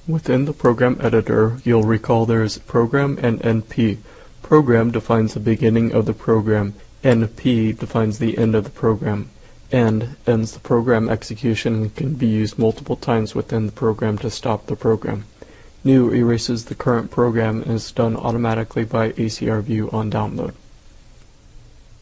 Within the program editor, you'll recall there is program and NP. Program defines the beginning of the program. NP defines the end of the program. End ends the program execution and can be used multiple times within the program to stop the program. New erases the current program and is done automatically by ACR view on download.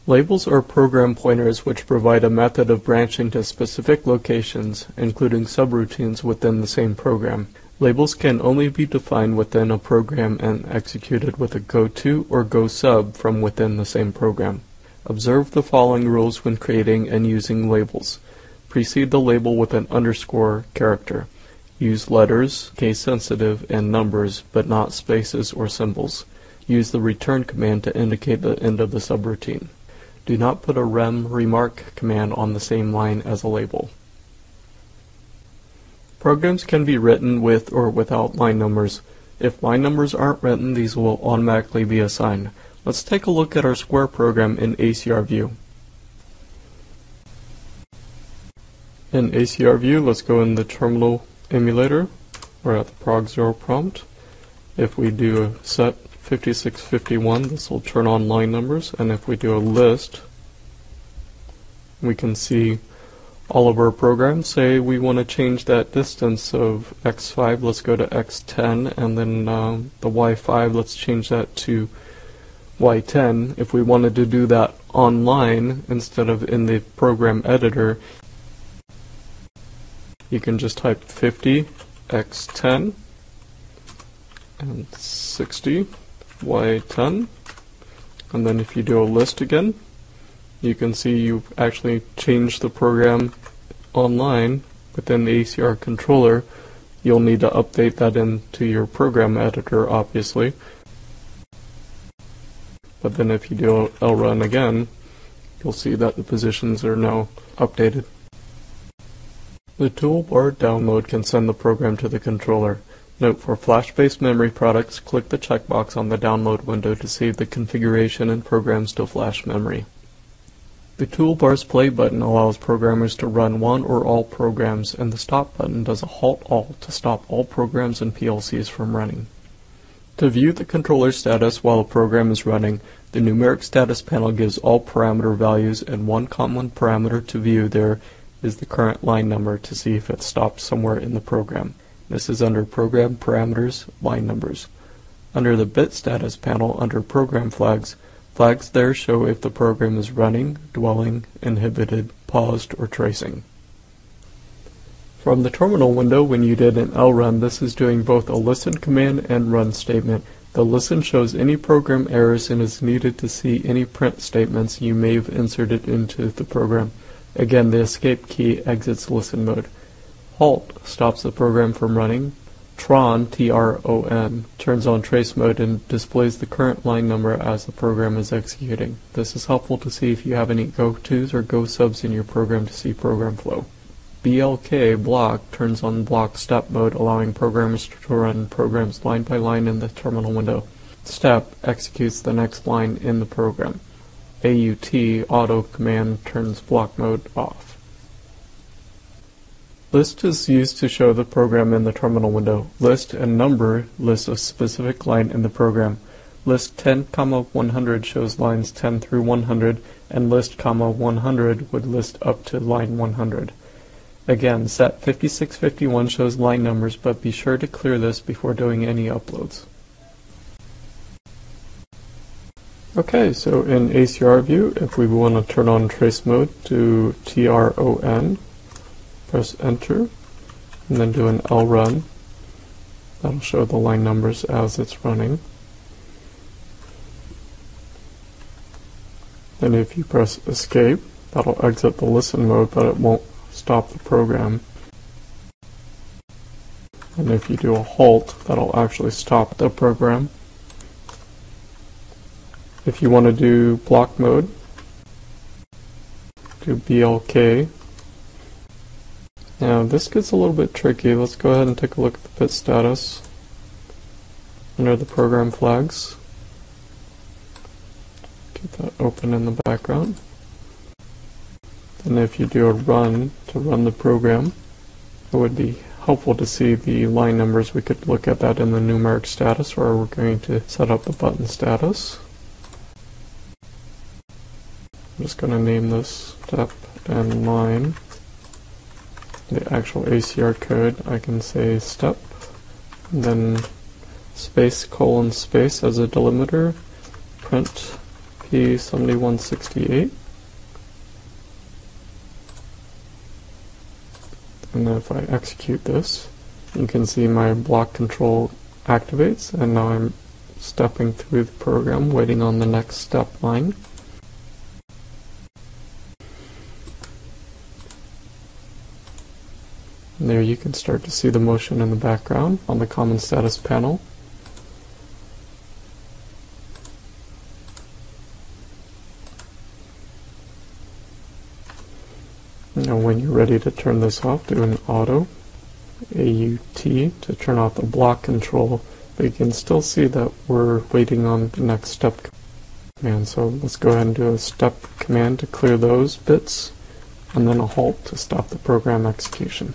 Labels are program pointers which provide a method of branching to specific locations, including subroutines within the same program. Labels can only be defined within a program and executed with a goTo or GOSUB from within the same program. Observe the following rules when creating and using labels. Precede the label with an underscore character. Use letters, case sensitive, and numbers, but not spaces or symbols. Use the return command to indicate the end of the subroutine. Do not put a rem remark command on the same line as a label. Programs can be written with or without line numbers. If line numbers aren't written, these will automatically be assigned. Let's take a look at our square program in ACR view. In ACR view, let's go in the terminal emulator. We're at the prog0 prompt. If we do a set 5651, this will turn on line numbers, and if we do a list, we can see all of our programs. Say we want to change that distance of x5, let's go to x10, and then the y5, let's change that to y10. If we wanted to do that online instead of in the program editor, you can just type 50 x10 and 60 y10, and then if you do a list again, you can see you've actually changed the program online within the ACR controller. You'll need to update that into your program editor, obviously. But then if you do LRUN again, you'll see that the positions are now updated. The toolbar download can send the program to the controller. Note, for flash-based memory products, click the checkbox on the download window to save the configuration and programs to flash memory. The toolbar's play button allows programmers to run one or all programs, and the stop button does a halt all to stop all programs and PLCs from running. To view the controller status while a program is running, the numeric status panel gives all parameter values, and one common parameter to view there is the current line number to see if it's stopped somewhere in the program. This is under Program Parameters, Line Numbers. Under the Bit Status panel under Program Flags, flags there show if the program is running, dwelling, inhibited, paused, or tracing. From the terminal window, when you did an LRUN, this is doing both a listen command and run statement. The listen shows any program errors and is needed to see any print statements you may have inserted into the program. Again, the escape key exits listen mode. HALT stops the program from running. TRON, T-R-O-N, turns on trace mode and displays the current line number as the program is executing. This is helpful to see if you have any goTos or GOSUBs in your program to see program flow. BLK, block, turns on block step mode, allowing programmers to run programs line by line in the terminal window. Step executes the next line in the program. AUT, auto command, turns block mode off. List is used to show the program in the terminal window. List and number list a specific line in the program. List 10, 100 shows lines 10 through 100, and list, 100 would list up to line 100. Again, set 5651 shows line numbers, but be sure to clear this before doing any uploads. Okay, so in ACR view, if we want to turn on trace mode, do TRON, press enter, and then do an LRUN. That'll show the line numbers as it's running. Then if you press escape, that'll exit the listen mode, but it won't stop the program. And if you do a halt, that'll actually stop the program. If you want to do block mode, do BLK. Now this gets a little bit tricky. Let's go ahead and take a look at the bit status under the program flags. Get that open in the background. And if you do a run to run the program, it would be helpful to see the line numbers. We could look at that in the numeric status, where we're going to set up the button status. I'm just going to name this step and line. The actual ACR code, I can say step, and then space colon space as a delimiter, print P7168. And then if I execute this, you can see my block control activates, and now I'm stepping through the program, waiting on the next step line. And there you can start to see the motion in the background on the common status panel. Now when you're ready to turn this off, do an auto, AUT, to turn off the block control, but you can still see that we're waiting on the next step command. So let's go ahead and do a step command to clear those bits, and then a halt to stop the program execution.